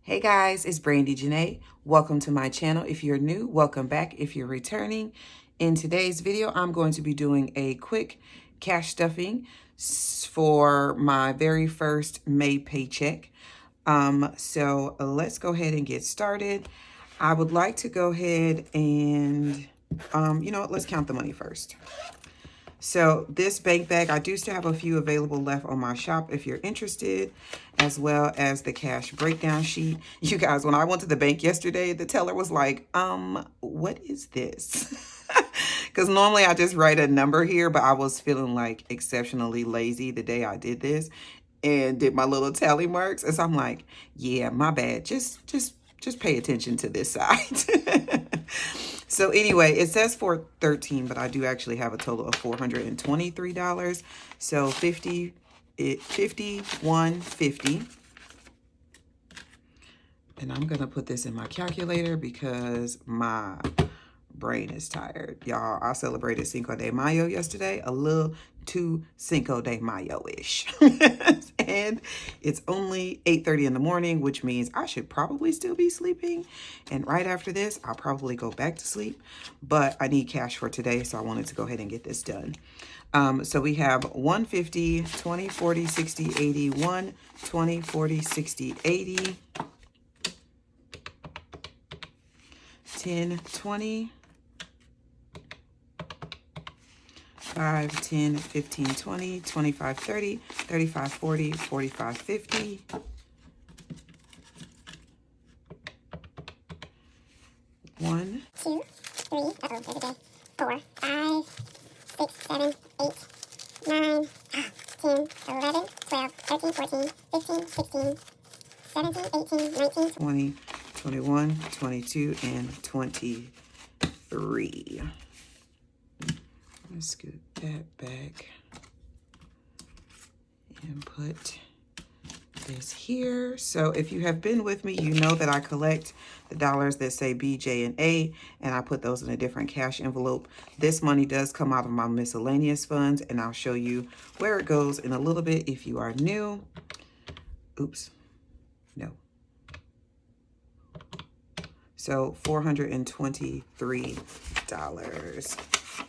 Hey guys, it's brandijanei. Welcome to my channel. If you're new, welcome back if you're returning. In today's video, I'm going to be doing a quick cash stuffing for my very first May paycheck. So let's go ahead and get started. I would like to go ahead and, you know what, let's count the money first. So this bank bag, I do still have a few available left on my shop if you're interested, as well as the cash breakdown sheet. You guys, when I went to the bank yesterday, the teller was like, what is this? Because normally I just write a number here, but I was feeling like exceptionally lazy the day I did this and did my little tally marks. And so I'm like, yeah, my bad. Just pay attention to this side. So anyway, it says $413, but I do actually have a total of $423. So $51.50. And I'm gonna put this in my calculator because my brain is tired. Y'all, I celebrated Cinco de Mayo yesterday, a little too Cinco de Mayo-ish. And it's only 8:30 in the morning, which means I should probably still be sleeping. And right after this, I'll probably go back to sleep. But I need cash for today, so I wanted to go ahead and get this done. So we have 150, 20, 40, 60, 80, 1, 20, 40, 60, 80, 10, 20, 5, 10, 15, 20, 25, 30, 35, 40, 45, 50. One, 2, 3, uh-oh, there's a day. 4, 5, 6, 7, 8, 9, 10, 11, 12, 13, 14, 15, 16, 17, 18, 19, 20, 21, 22, and 23. Let's scoot that back and put this here. So if you have been with me, you know that I collect the dollars that say B, J, and A, and I put those in a different cash envelope. This money does come out of my miscellaneous funds, and I'll show you where it goes in a little bit if you are new. Oops, no. So $423.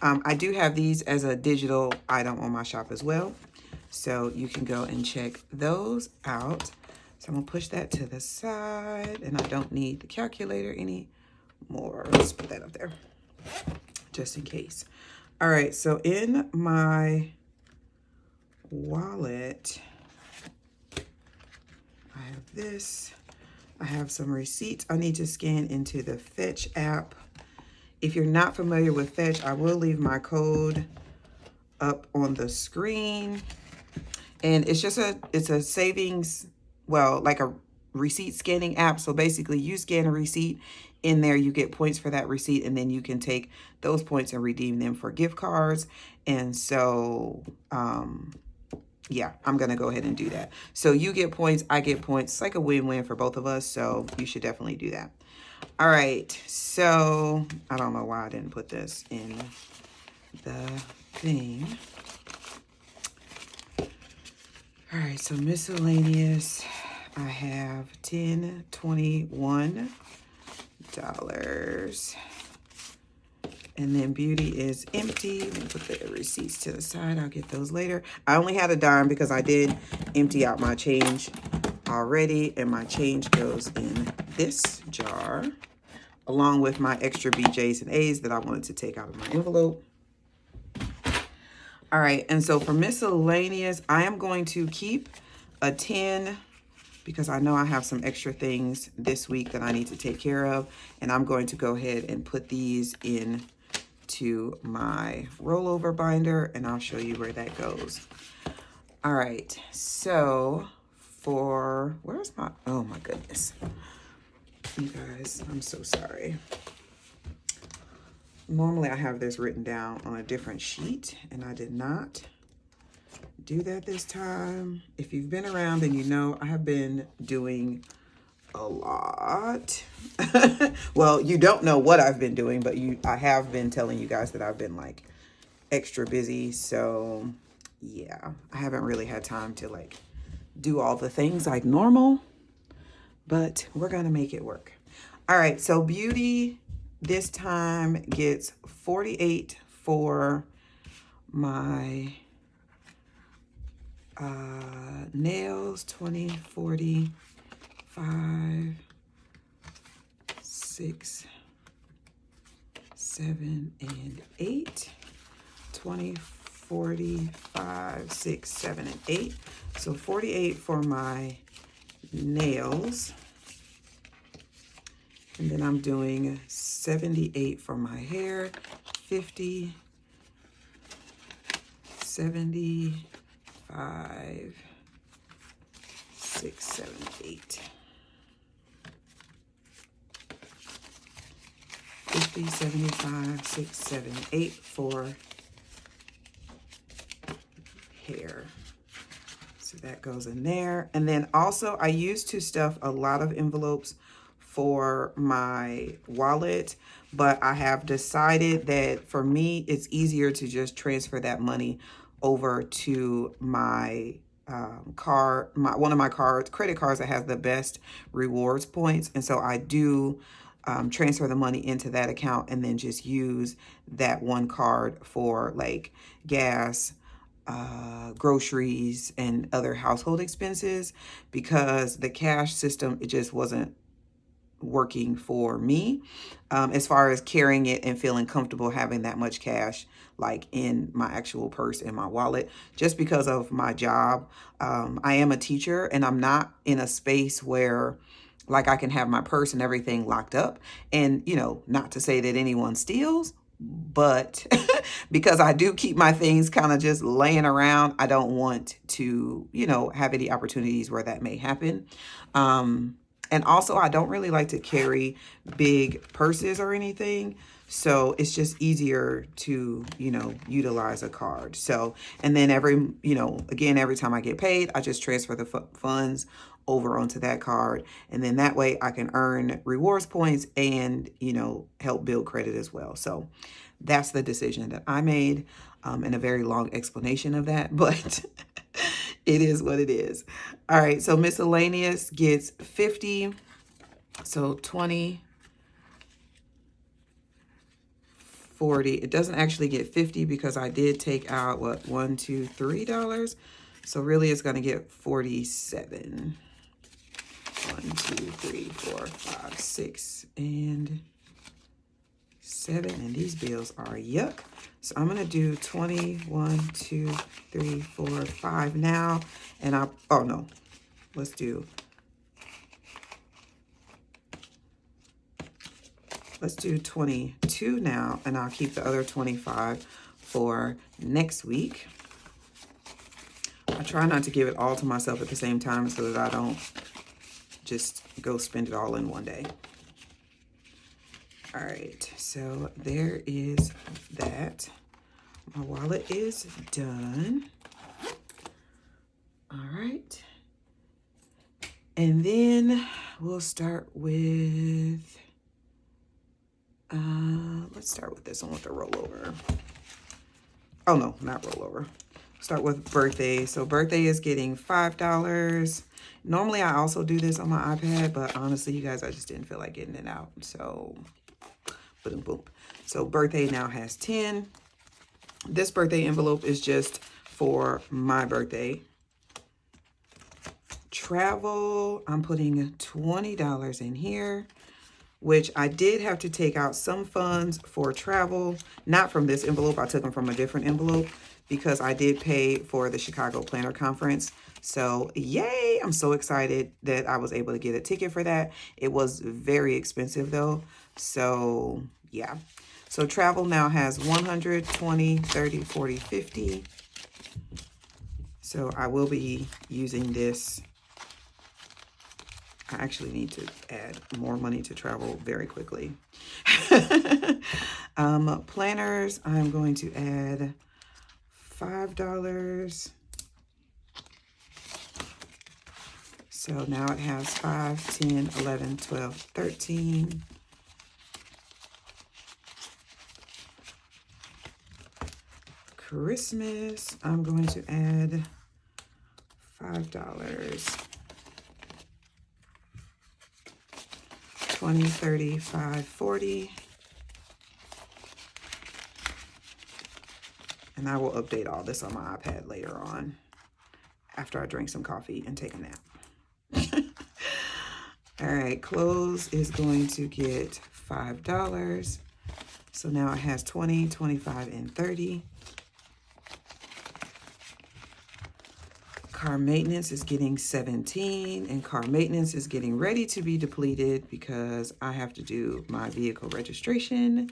I do have these as a digital item on my shop as well. So you can go and check those out. So I'm gonna push that to the side, and I don't need the calculator anymore. Let's put that up there just in case. All right, so in my wallet, I have this. I have some receipts I need to scan into the Fetch app. If you're not familiar with Fetch, I will leave my code up on the screen. And it's just it's a savings, well, like a receipt scanning app. So basically you scan a receipt, in there you get points for that receipt, and then you can take those points and redeem them for gift cards. And so, yeah, I'm gonna go ahead and do that. So you get points, I get points. It's like a win-win for both of us. So you should definitely do that. All right, so I don't know why I didn't put this in the thing. All right, so miscellaneous, I have $10, $21. And then beauty is empty. Let me put the receipts to the side. I'll get those later. I only had a dime because I did empty out my change already, and my change goes in this jar along with my extra BJs and A's that I wanted to take out of my envelope. All right, and so for miscellaneous, I am going to keep a 10 because I know I have some extra things this week that I need to take care of, and I'm going to go ahead and put these in to my rollover binder, and I'll show you where that goes. All right, so for, where's my, oh my goodness. You guys, I'm so sorry. Normally I have this written down on a different sheet, and I did not do that this time. If you've been around, then you know I have been doing a lot. Well, you don't know what I've been doing, but I have been telling you guys that I've been like extra busy. So yeah, I haven't really had time to like do all the things like normal. but we're going to make it work. All right, so Beauty this time gets 48 for my nails, 20, 40, 5, 6, 7, and 8. 20, 45, 6, 7, and 8. So 48 for my nails. And then I'm doing 78 for my hair, 50, 75, 6, 7, 8. 50, 75, 6, 7, 8 for hair. So that goes in there. And then also I used to stuff a lot of envelopes for my wallet, but I have decided that for me, it's easier to just transfer that money over to my one of my credit cards that has the best rewards points. And so I do transfer the money into that account and then just use that one card for like gas, groceries, and other household expenses, because the cash system, it just wasn't working for me as far as carrying it and feeling comfortable having that much cash like in my actual purse, in my wallet, just because of my job. I am a teacher and I'm not in a space where like I can have my purse and everything locked up. And, you know, not to say that anyone steals, but because I do keep my things kind of just laying around, I don't want to, you know, have any opportunities where that may happen. And also, I don't really like to carry big purses or anything. So it's just easier to, you know, utilize a card. So, and then every time I get paid, I just transfer the funds over onto that card. And then that way I can earn rewards points and, you know, help build credit as well. So that's the decision that I made, and a very long explanation of that, but it is what it is. All right, so miscellaneous gets 50. So 20, 40. It doesn't actually get 50 because I did take out what, $1, $2, $3. So really it's going to get 47. 1, 2, 3, 4, 5, 6, and 7. And these bills are yuck. So I'm going to do 20, 1, 2, 3, 4, 5 now. And let's do 22 now, and I'll keep the other 25 for next week. I try not to give it all to myself at the same time so that I don't just go spend it all in one day. All right, so there is that. My wallet is done. All right. And then we'll start with, let's start with this one with the rollover. Oh no, not rollover. Start with birthday. So birthday is getting $5. Normally I also do this on my iPad, but honestly, you guys, I just didn't feel like getting it out. So boom, boom. So birthday now has 10. This birthday envelope is just for my birthday. Travel, I'm putting $20 in here, which I did have to take out some funds for travel, not from this envelope. I took them from a different envelope because I did pay for the Chicago Planner Conference. So yay, I'm so excited that I was able to get a ticket for that. It was very expensive though. So yeah. So travel now has 100, 20, 30, 40, 50. So I will be using this. I actually need to add more money to travel very quickly. Planners, I'm going to add $5. So now it has 5, 10, 11, 12, 13. Christmas, I'm going to add $5. 20, 30, 5, 40. And I will update all this on my iPad later on after I drink some coffee and take a nap. All right, clothes is going to get $5. So now it has 20, 25, and 30. Car maintenance is getting 17, and car maintenance is getting ready to be depleted because I have to do my vehicle registration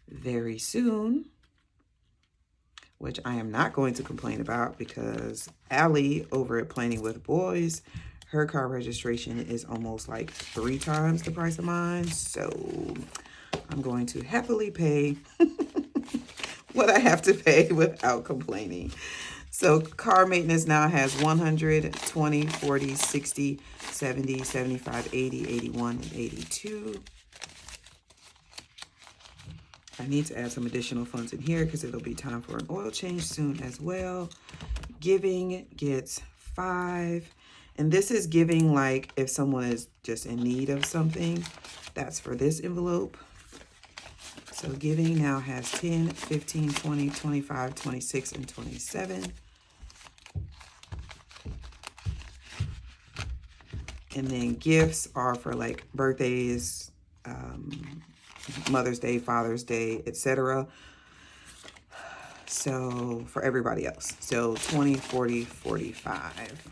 very soon, which I am not going to complain about because Allie over at Planning with Boys, her car registration is almost like 3 times the price of mine. So I'm going to happily pay what I have to pay without complaining. So car maintenance now has 100, 20, 40, 60, 70, 75, 80, 81, and 82. I need to add some additional funds in here because it'll be time for an oil change soon as well. Giving gets 5. And this is giving like if someone is just in need of something. That's for this envelope. So giving now has 10, 15, 20, 25, 26, and 27. And then gifts are for like birthdays, Mother's Day, Father's Day, etc. So for everybody else. So 20, 40, 45.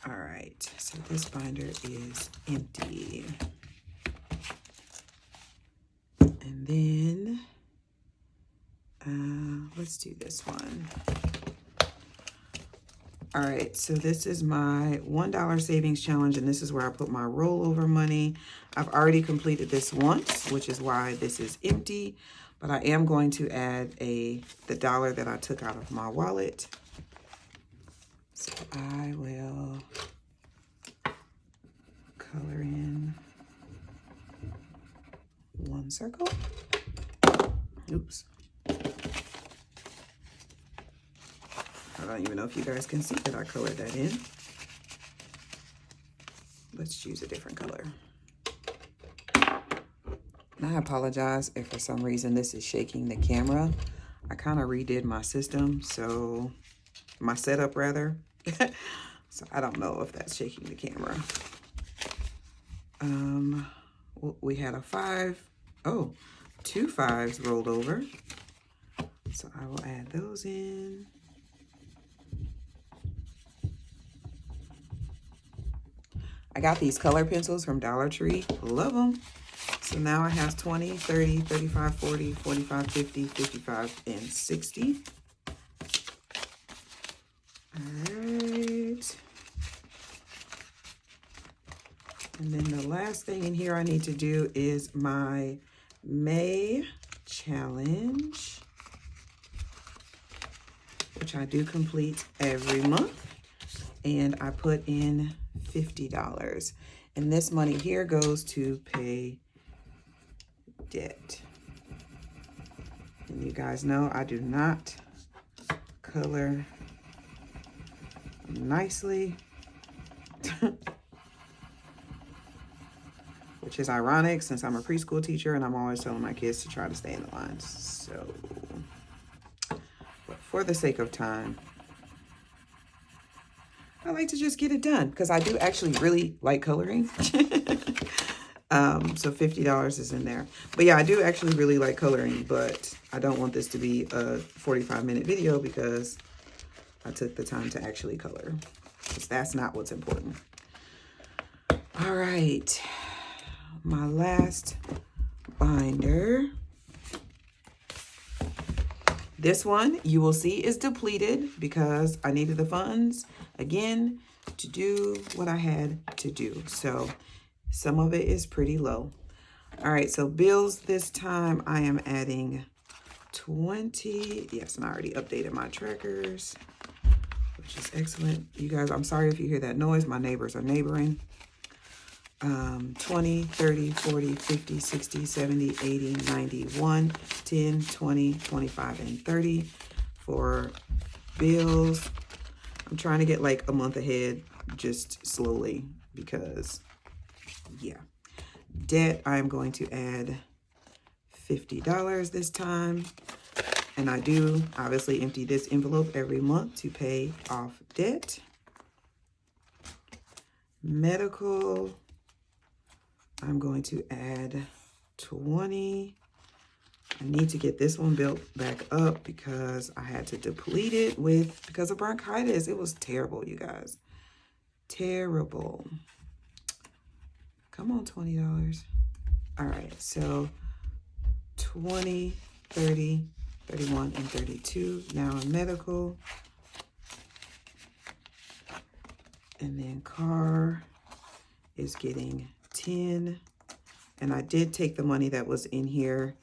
All right, so this binder is empty. And then let's do this one. All right, so this is my $1 savings challenge, and this is where I put my rollover money. I've already completed this once, which is why this is empty, but I am going to add the dollar that I took out of my wallet. So I will color in one circle. Oops. I don't even know if you guys can see that I colored that in. Let's choose a different color. And I apologize if for some reason this is shaking the camera. I kind of redid my system, so my setup rather. So I don't know if that's shaking the camera. We had a 5. Oh, 2 5s rolled over. So I will add those in. I got these color pencils from Dollar Tree. Love them. So now I have 20, 30, 35, 40, 45, 50, 55, and 60. All right. And then the last thing in here I need to do is my May challenge, which I do complete every month. And I put in $50. And this money here goes to pay debt. And you guys know I do not color nicely. Which is ironic since I'm a preschool teacher and I'm always telling my kids to try to stay in the lines. So, but for the sake of time, I like to just get it done because I do actually really like coloring. So $50 is in there. But yeah, I do actually really like coloring, but I don't want this to be a 45-minute video because I took the time to actually color. Because that's not what's important. All right. My last binder. This one you will see is depleted because I needed the funds again to do what I had to do. So some of it is pretty low. All right, so bills this time I am adding 20. Yes, and I already updated my trackers, which is excellent. You guys, I'm sorry if you hear that noise. My neighbors are neighboring. 20, 30, 40, 50, 60, 70, 80, 91, 10, 20, 25, and 30 for bills. I'm trying to get like a month ahead, just slowly, because yeah. Debt, I'm going to add $50 this time. And I do obviously empty this envelope every month to pay off debt. Medical, I'm going to add 20. I need to get this one built back up because I had to deplete it because of bronchitis. It was terrible, you guys. Terrible. Come on, $20. All right, so 20, 30, 31, and 32 now in medical. And then car is getting 10. And I did take the money that was in here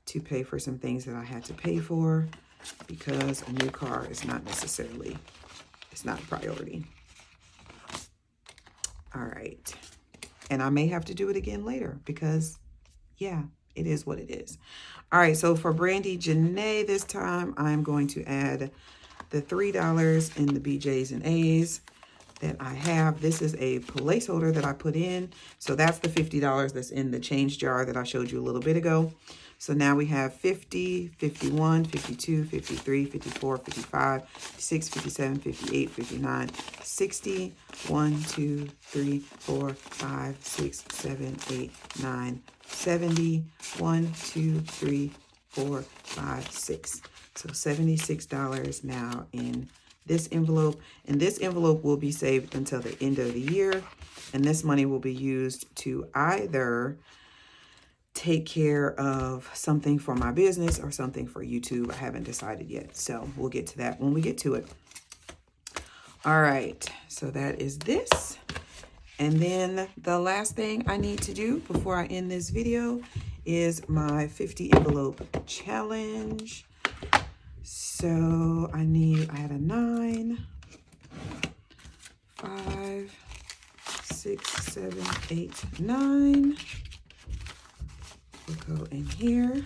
to pay for some things that I had to pay for, because a new car is not necessarily, it's not a priority. All right. And I may have to do it again later because, yeah, it is what it is. All right, so for brandijanei this time, I'm going to add the $3 in the BJ's and A's that I have. This is a placeholder that I put in. So that's the $50 that's in the change jar that I showed you a little bit ago. So now we have 50, 51, 52, 53, 54, 55, 56, 57, 58, 59, 60, 1, 2, 3, 4, 5, 6, 7, 8, 9, 70, 1, 2, 3, 4, 5, 6. So $76 now in this envelope. And this envelope will be saved until the end of the year. And this money will be used to either take care of something for my business or something for YouTube. I haven't decided yet. So we'll get to that when we get to it. All right, so that is this. And then the last thing I need to do before I end this video is my 50 envelope challenge. So I had a 9, 5, 6, 7, 8, 9. We'll go in here.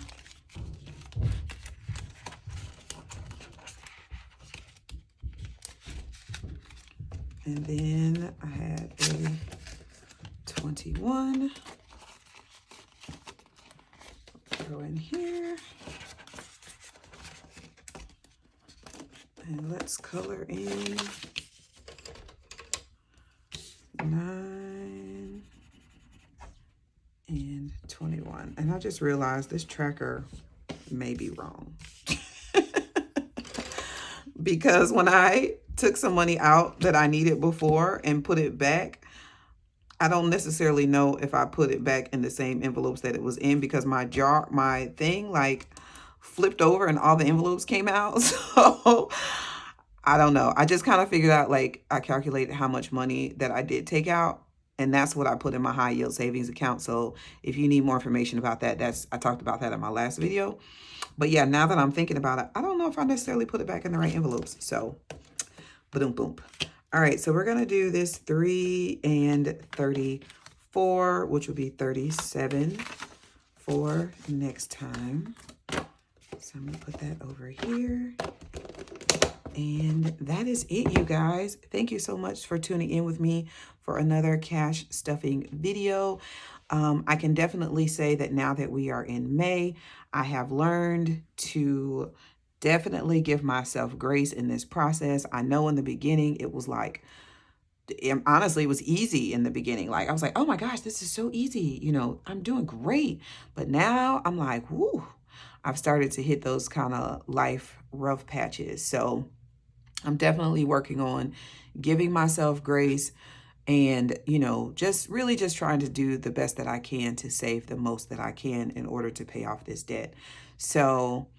And then I had a 21. Go in here. And let's color in 9 and 21. And I just realized this tracker may be wrong. Because when I took some money out that I needed before and put it back, I don't necessarily know if I put it back in the same envelopes that it was in, because my thing like flipped over and all the envelopes came out. So I don't know. I just kind of figured out, like, I calculated how much money that I did take out, and that's what I put in my high yield savings account. So if you need more information about that, I talked about that in my last video. But yeah, now that I'm thinking about it, I don't know if I necessarily put it back in the right envelopes. So boom, boom. All right, so we're gonna do this 3 and 34, which will be 37 for next time. So I'm gonna put that over here. And that is it, you guys. Thank you so much for tuning in with me for another cash stuffing video. I can definitely say that now that we are in May, I have learned to definitely give myself grace in this process. I know in the beginning it was like, honestly, it was easy in the beginning. Like, I was like, oh my gosh, this is so easy. You know, I'm doing great. But now I'm like, whoo, I've started to hit those kind of life rough patches. So I'm definitely working on giving myself grace and, you know, just really just trying to do the best that I can to save the most that I can in order to pay off this debt. So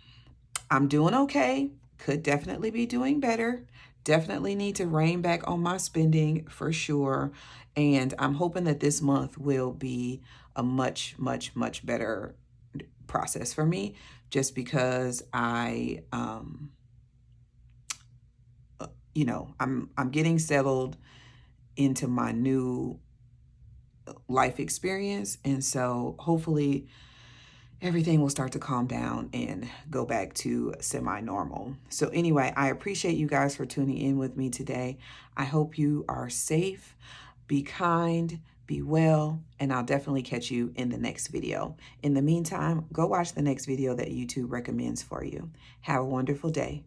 I'm doing okay. Could definitely be doing better. Definitely need to rein back on my spending for sure. And I'm hoping that this month will be a much, much, much better process for me, just because you know, I'm getting settled into my new life experience. And so hopefully everything will start to calm down and go back to semi-normal. So anyway, I appreciate you guys for tuning in with me today. I hope you are safe, be kind, be well, and I'll definitely catch you in the next video. In the meantime, go watch the next video that YouTube recommends for you. Have a wonderful day.